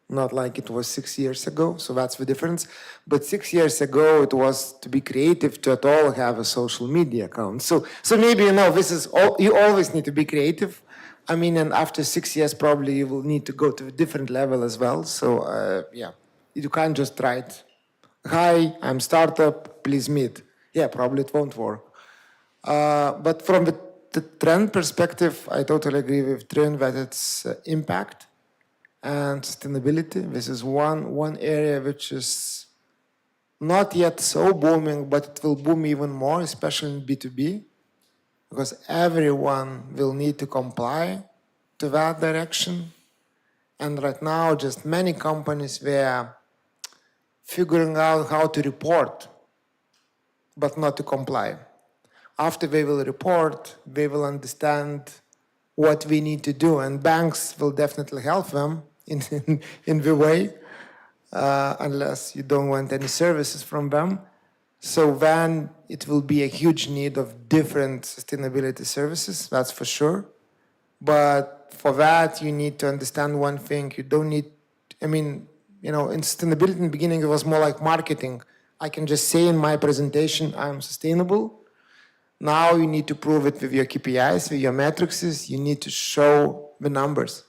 Not like it was 6 years ago, so that's the difference. But 6 years ago, it was to be creative to at all have a social media account. So maybe, this is all, you always need to be creative. I mean, and after 6 years, probably you will need to go to a different level as well. So yeah, you can't just write, "Hi, I'm startup, please meet." Yeah, probably it won't work. But from the trend perspective, I totally agree with Triin that it's impact and sustainability. This is one area which is not yet so booming, but it will boom even more, especially in B2B, because everyone will need to comply to that direction. And right now, just many companies were figuring out how to report, but not to comply. After they will report, they will understand what we need to do, and banks will definitely help them in the way, unless you don't want any services from them. So then it will be a huge need of different sustainability services, that's for sure. But for that, you need to understand one thing. You don't need, I mean, in sustainability in the beginning, it was more like marketing. I can just say in my presentation, I'm sustainable. Now you need to prove it with your KPIs, with your metrics. You need to show the numbers.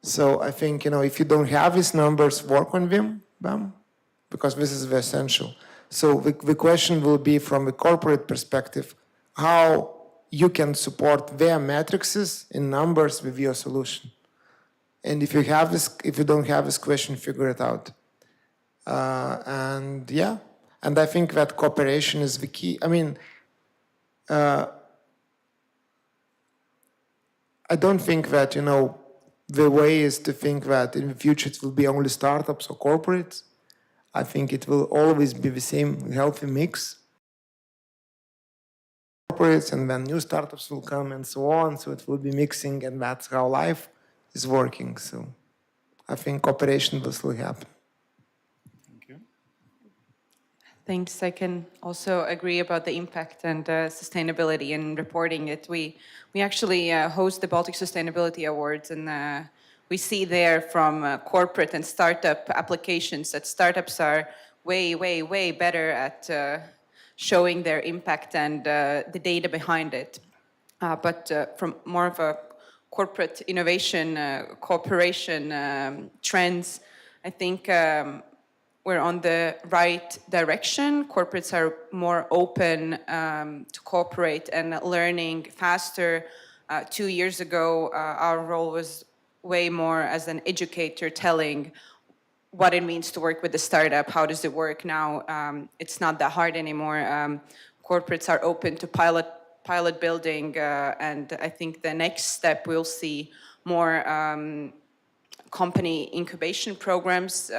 So I think, if you don't have these numbers, work on them, because this is the essential. So the question will be from the corporate perspective, how you can support their metrics in numbers with your solution. And if you don't have this question, figure it out. And yeah, and I think that cooperation is the key. I mean, I don't think that, the way is to think that in the future it will be only startups or corporates. I think it will always be the same healthy mix. Corporates, and then new startups will come and so on. So it will be mixing, and that's how life is working. So I think cooperation will still happen. Thank you. Thanks. I can also agree about the impact and sustainability and reporting it. We actually host the Baltic Sustainability Awards, and we see there from corporate and startup applications that startups are way, way, way better at showing their impact and the data behind it. But from more of a corporate innovation, cooperation trends, I think we're on the right direction. Corporates are more open to cooperate and learning faster. 2 years ago, our role was way more as an educator, telling what it means to work with a startup, how does it work now. It's not that hard anymore. Corporates are open to pilot building, and I think the next step we'll see more company incubation programs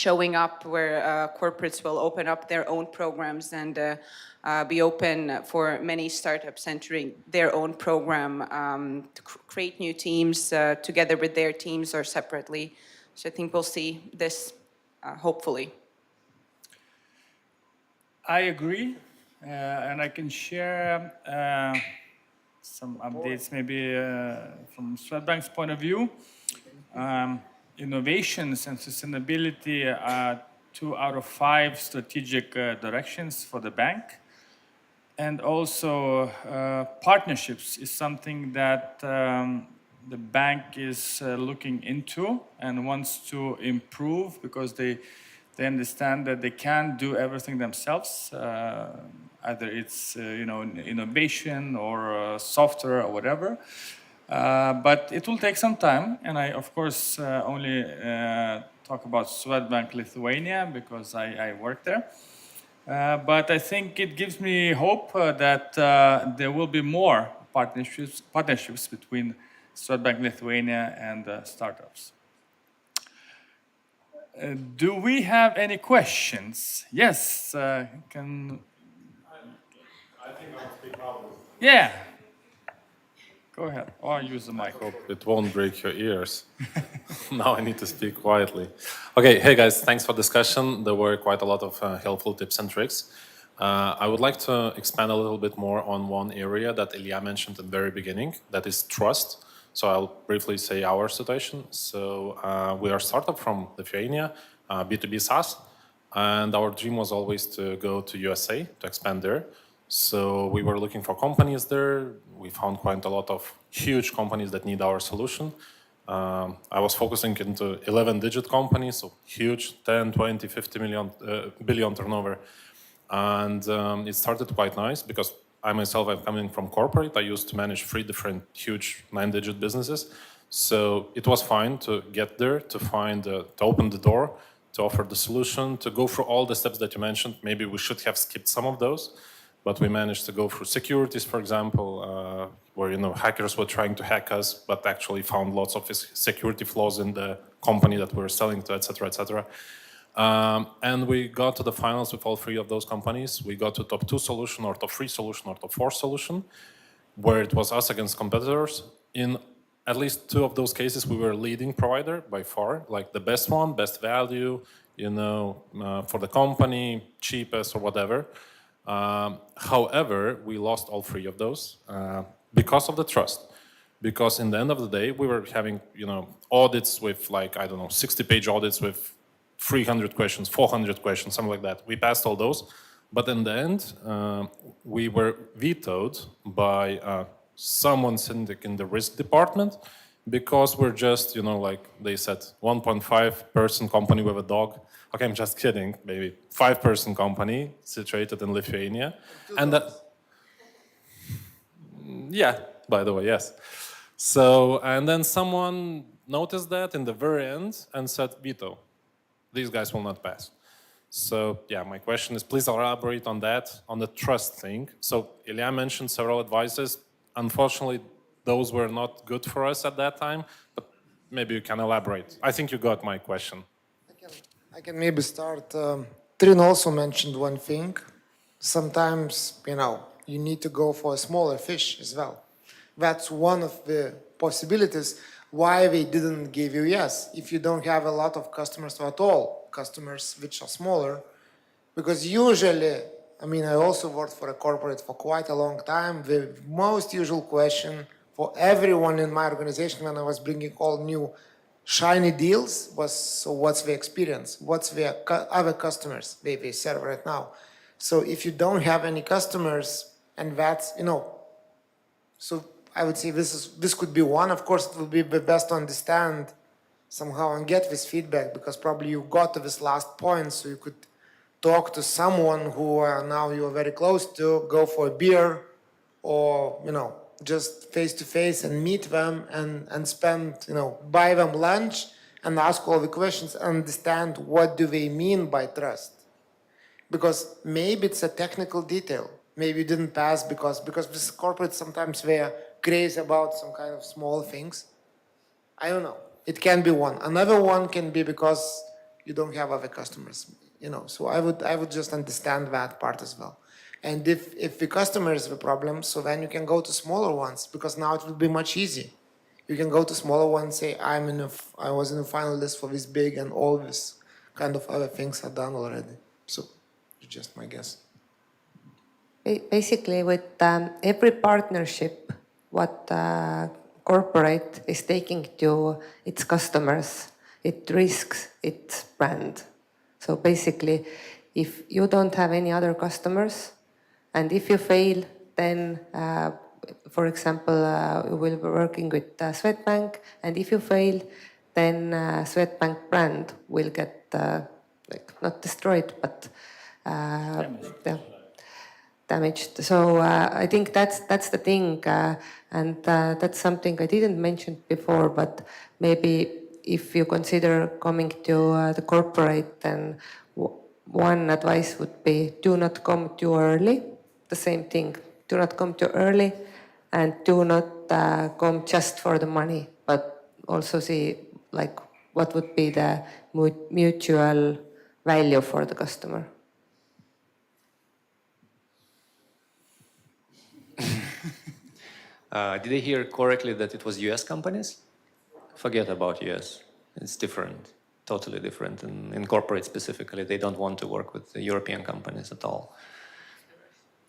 showing up, where corporates will open up their own programs and be open for many startups entering their own program to create new teams together with their teams or separately. So I think we'll see this, hopefully. I agree, and I can share some updates maybe from Swedbank's point of view. Innovations and sustainability are 2 out of 5 strategic directions for the bank. And also partnerships is something that the bank is looking into and wants to improve, because they understand that they can't do everything themselves. Either it's innovation or software or whatever. But it will take some time, and I of course only talk about Swedbank Lithuania because I work there. But I think it gives me hope that there will be more partnerships between Swedbank Lithuania and startups. Do we have any questions? Yes, can. I think I'll speak loudly. Yeah. Go ahead, or use the mic. Hope it won't break your ears. Now I need to speak quietly. Okay, hey guys, thanks for discussion. There were quite a lot of helpful tips and tricks. I would like to expand a little bit more on one area that Ilya mentioned at the very beginning, that is trust. So I'll briefly say our situation. So we are a startup from Lithuania, B2B SaaS, and our dream was always to go to USA to expand there. So we were looking for companies there. We found quite a lot of huge companies that need our solution. I was focusing into 11-digit companies, so huge, 10, 20, 50 billion turnover. And it started quite nice because I myself, I'm coming from corporate. I used to manage 3 different huge 9-digit businesses. So it was fine to get there, to find, to open the door, to offer the solution, to go through all the steps that you mentioned. Maybe we should have skipped some of those. But we managed to go through securities, for example, where hackers were trying to hack us, but actually found lots of security flaws in the company that we were selling to, etc., etc. And we got to the finals with all 3 of those companies. We got to top 2 solution, or top 3 solution, or top 4 solution, where it was us against competitors. In at least 2 of those cases, we were leading provider by far, like the best one, best value, for the company, cheapest or whatever. However, we lost all 3 of those because of the trust. Because in the end of the day, we were having, audits with 60-page audits with 300 questions, 400 questions, something like that. We passed all those, but in the end, we were vetoed by someone sitting in the risk department, because we're just, they said, 1.5-person company with a dog. Okay, I'm just kidding. Maybe 5-person company situated in Lithuania, and that. Yeah, by the way, yes. So, and then someone noticed that in the very end and said, veto. These guys will not pass. So, yeah, my question is, please elaborate on that, on the trust thing. So, Ilya mentioned several advices. Unfortunately, those were not good for us at that time, but maybe you can elaborate. I think you got my question. I can maybe start. Triin also mentioned one thing. Sometimes, you need to go for a smaller fish as well. That's one of the possibilities why they didn't give you yes. If you don't have a lot of customers at all, customers which are smaller, because usually, I also worked for a corporate for quite a long time. The most usual question for everyone in my organization when I was bringing all new shiny deals was, so what's the experience? What's the other customers they serve right now? So if you don't have any customers, and that's, so I would say this could be one. Of course, it would be the best to understand somehow and get this feedback, because probably you got to this last point, so you could talk to someone who now you are very close to, go for a beer, or just face to face and meet them and spend buy them lunch and ask all the questions, understand what do they mean by trust. Because maybe it's a technical detail. Maybe you didn't pass because this corporate sometimes they're crazy about some kind of small things. I don't know. It can be one. Another one can be because you don't have other customers. So I would just understand that part as well. And if the customer is the problem, so then you can go to smaller ones, because now it will be much easier. You can go to smaller ones, say I was in the final list for this big, and all this kind of other things are done already. So it's just my guess. Basically, with every partnership, what corporate is taking to its customers, it risks its brand. So basically, if you don't have any other customers, and if you fail, then, for example, you will be working with Swedbank, and if you fail, then Swedbank brand will get not destroyed, but damaged. So I think that's the thing, and that's something I didn't mention before, but maybe if you consider coming to the corporate, then one advice would be do not come too early. The same thing, do not come too early, and do not come just for the money, but also see what would be the mutual value for the customer. Did I hear correctly that it was US companies? Forget about US. It's different, totally different. In corporate specifically, they don't want to work with the European companies at all.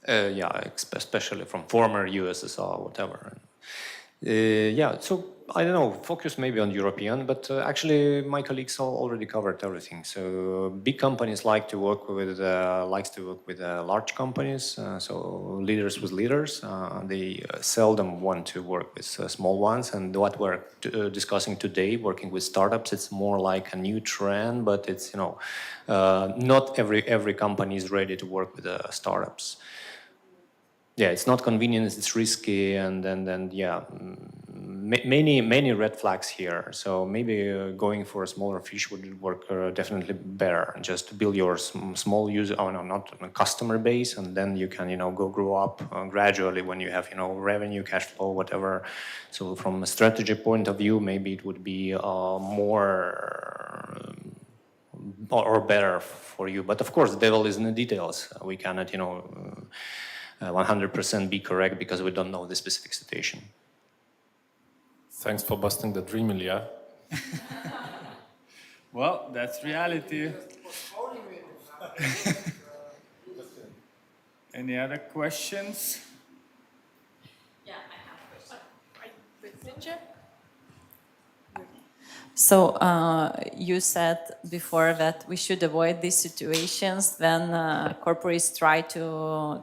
Especially from former USSR, whatever. So I don't know, focus maybe on European, but actually my colleagues already covered everything. So big companies likes to work with large companies, so leaders with leaders. They seldom want to work with small ones. And what we're discussing today, working with startups, it's more like a new trend, but it's not every company is ready to work with startups. Yeah, it's not convenient, it's risky, and then many red flags here. So maybe going for a smaller fish would work definitely better. Just to build your small user, not a customer base, and then you can grow up gradually when you have revenue, cash flow, whatever. So from a strategy point of view, maybe it would be more or better for you. But of course, the devil is in the details. We cannot 100% be correct because we don't know the specific situation. Thanks for busting the dream, Ilya. Well, that's reality. Any other questions? Yeah, I have a question. So you said before that we should avoid these situations when corporates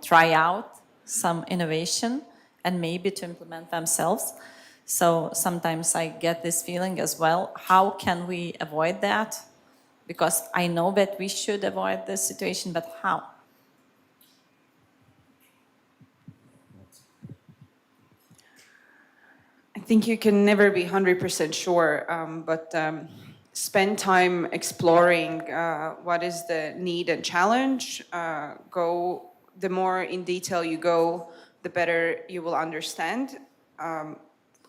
try out some innovation and maybe to implement themselves. So sometimes I get this feeling as well. How can we avoid that? Because I know that we should avoid this situation, but how? I think you can never be 100% sure, but spend time exploring what is the need and challenge. The more in detail you go, the better you will understand.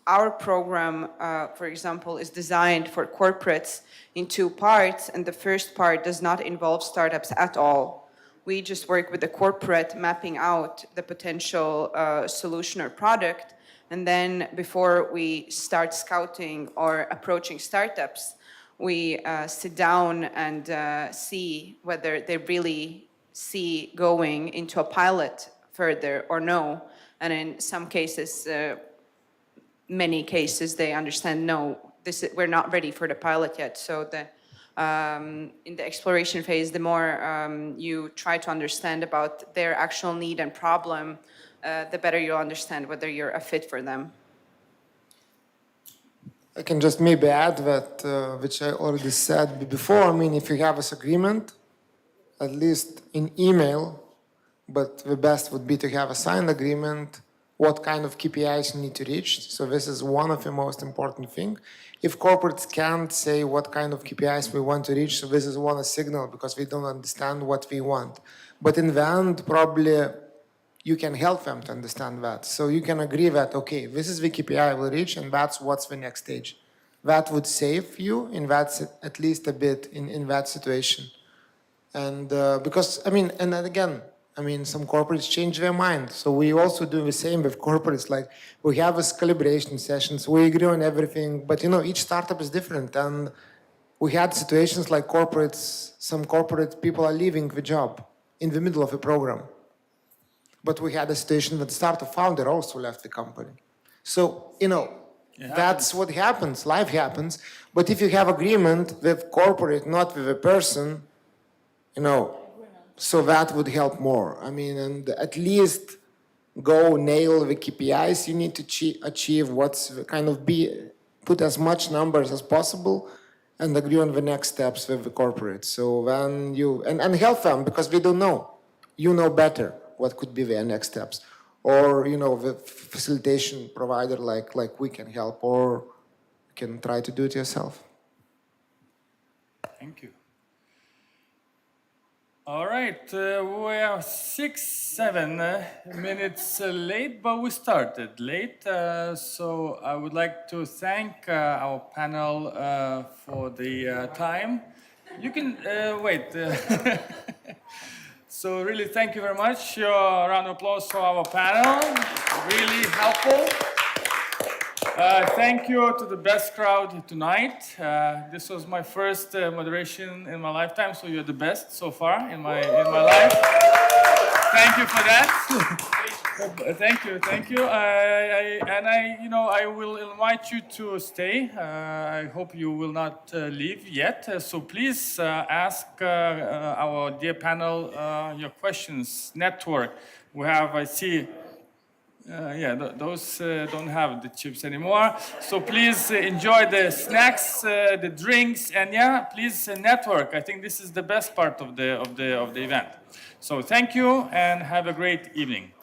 Our program, for example, is designed for corporates in 2 parts, and the first part does not involve startups at all. We just work with the corporate, mapping out the potential solution or product. And then before we start scouting or approaching startups, we sit down and see whether they really see going into a pilot further or no. And in some cases, many cases, they understand, no, we're not ready for the pilot yet. So in the exploration phase, the more you try to understand about their actual need and problem, the better you'll understand whether you're a fit for them. I can just maybe add that, which I already said before. I mean, if you have this agreement, at least in email, but the best would be to have a signed agreement, what kind of KPIs you need to reach. So this is one of the most important things. If corporates can't say what kind of KPIs we want to reach, so this is one a signal because we don't understand what we want. But in the end, probably you can help them to understand that. So you can agree that, okay, this is the KPI we'll reach and that's what's the next stage. That would save you in that, at least a bit in that situation. And because, I mean, and then again, I mean, some corporates change their mind. So we also do the same with corporates. Like we have this calibration sessions, we agree on everything, but you know, each startup is different. And we had situations like corporates, some corporate people are leaving the job in the middle of a program. But we had a situation that the startup founder also left the company. So, you know, that's what happens, life happens. But if you have agreement with corporate, not with a person, you know, so that would help more. I mean, and at least go nail the KPIs you need to achieve, what's kind of put as much numbers as possible and agree on the next steps with the corporate. So then you, and help them because we don't know. You know better what could be their next steps. Or, you know, the facilitation provider like we can help, or you can try to do it yourself. Thank you. All right, we are 6-7 minutes late, but we started late. So I would like to thank our panel for the time. You can wait. So really, thank you very much. Round of applause for our panel. Really helpful. Thank you to the best crowd tonight. This was my first moderation in my lifetime, so you're the best so far in my life. Thank you for that. Thank you. I will invite you to stay. I hope you will not leave yet. So please ask our dear panel your questions. Network. We have, I see. Those don't have the chips anymore. So please enjoy the snacks, the drinks, and please network. I think this is the best part of the event. So thank you and have a great evening.